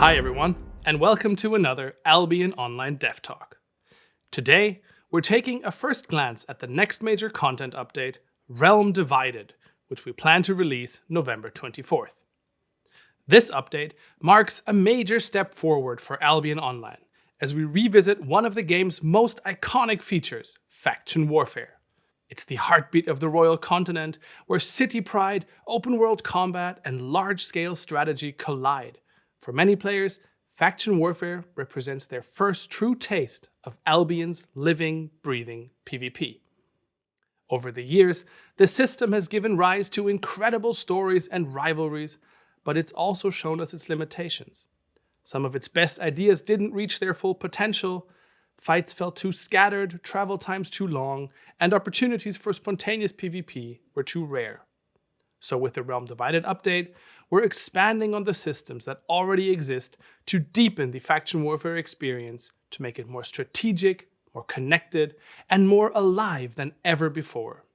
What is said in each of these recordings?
Hi everyone, and welcome to another Albion Online Dev Talk. Today, we're taking a first glance at the next major content update, Realm Divided, which we plan to release November 24th. This update marks a major step forward for Albion Online, as we revisit one of the game's most iconic features, faction warfare. It's the heartbeat of the Royal Continent, where city pride, open-world combat, and large-scale strategy collide. For many players, faction warfare represents their first true taste of Albion's living, breathing PvP. Over the years, the system has given rise to incredible stories and rivalries, but it's also shown us its limitations. Some of its best ideas didn't reach their full potential, fights felt too scattered, travel times too long, and opportunities for spontaneous PvP were too rare. So with the Realm Divided update, we're expanding on the systems that already exist to deepen the faction warfare experience, to make it more strategic, more connected, and more alive than ever before.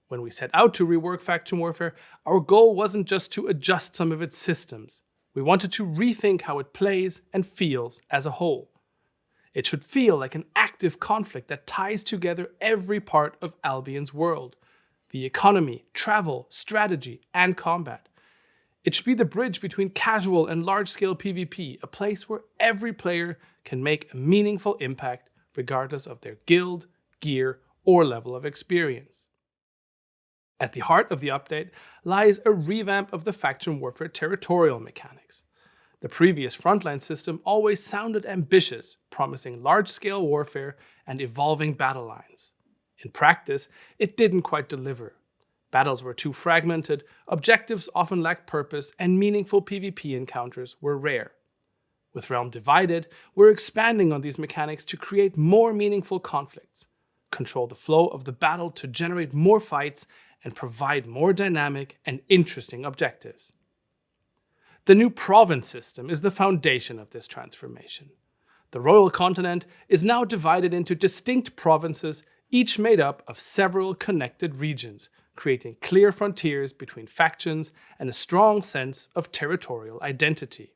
When we set out to rework faction warfare, our goal wasn't just to adjust some of its systems. We wanted to rethink how it plays and feels as a whole. It should feel like an active conflict that ties together every part of Albion's world. The economy, travel, strategy, and combat. It should be the bridge between casual and large-scale PvP, a place where every player can make a meaningful impact regardless of their guild, gear, or level of experience. At the heart of the update lies a revamp of the faction warfare territorial mechanics. The previous frontline system always sounded ambitious, promising large-scale warfare and evolving battle lines. In practice, it didn't quite deliver. Battles were too fragmented, objectives often lacked purpose, and meaningful PvP encounters were rare. With Realm Divided, we're expanding on these mechanics to create more meaningful conflicts, control the flow of the battle to generate more fights, and provide more dynamic and interesting objectives. The new province system is the foundation of this transformation. The Royal Continent is now divided into distinct provinces, each made up of several connected regions, creating clear frontiers between factions and a strong sense of territorial identity.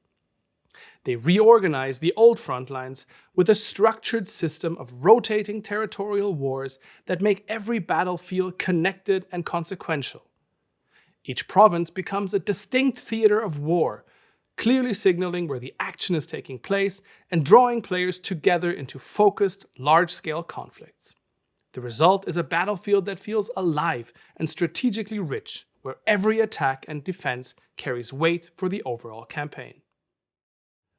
They reorganize the old front lines with a structured system of rotating territorial wars that make every battle feel connected and consequential. Each province becomes a distinct theater of war, clearly signaling where the action is taking place and drawing players together into focused, large-scale conflicts. The result is a battlefield that feels alive and strategically rich, where every attack and defense carries weight for the overall campaign.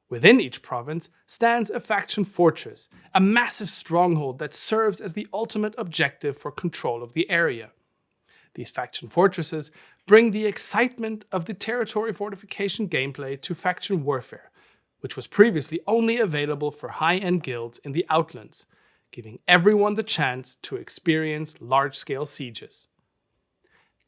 Within each province stands a faction fortress, a massive stronghold that serves as the ultimate objective for control of the area. These faction fortresses bring the excitement of the territory fortification gameplay to faction warfare, which was previously only available for high-end guilds in the Outlands, giving everyone the chance to experience large-scale sieges.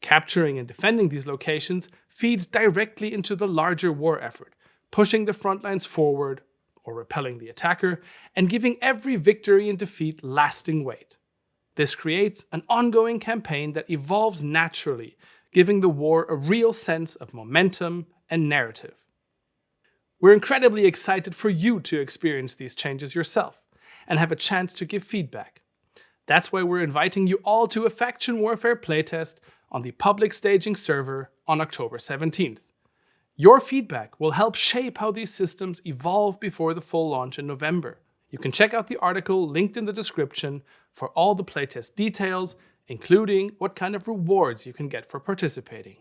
Capturing and defending these locations feeds directly into the larger war effort, pushing the front lines forward or repelling the attacker, and giving every victory and defeat lasting weight. This creates an ongoing campaign that evolves naturally, giving the war a real sense of momentum and narrative. We're incredibly excited for you to experience these changes yourself and have a chance to give feedback. That's why we're inviting you all to a faction warfare playtest on the public staging server on October 17th. Your feedback will help shape how these systems evolve before the full launch in November. You can check out the article linked in the description for all the playtest details, including what kind of rewards you can get for participating.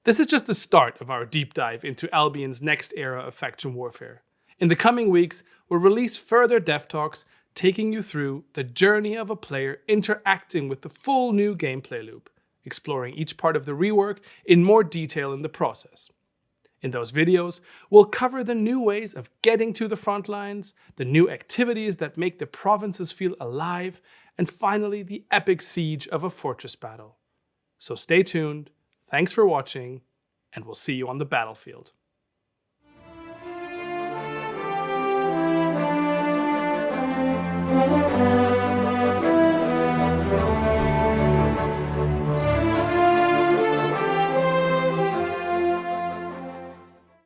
This is just the start of our deep dive into Albion's next era of faction warfare. In the coming weeks, we'll release further dev talks, taking you through the journey of a player interacting with the full new gameplay loop, exploring each part of the rework in more detail in the process. In those videos, we'll cover the new ways of getting to the front lines, the new activities that make the provinces feel alive, and finally the epic siege of a fortress battle. So stay tuned, thanks for watching, and we'll see you on the battlefield. Thank you.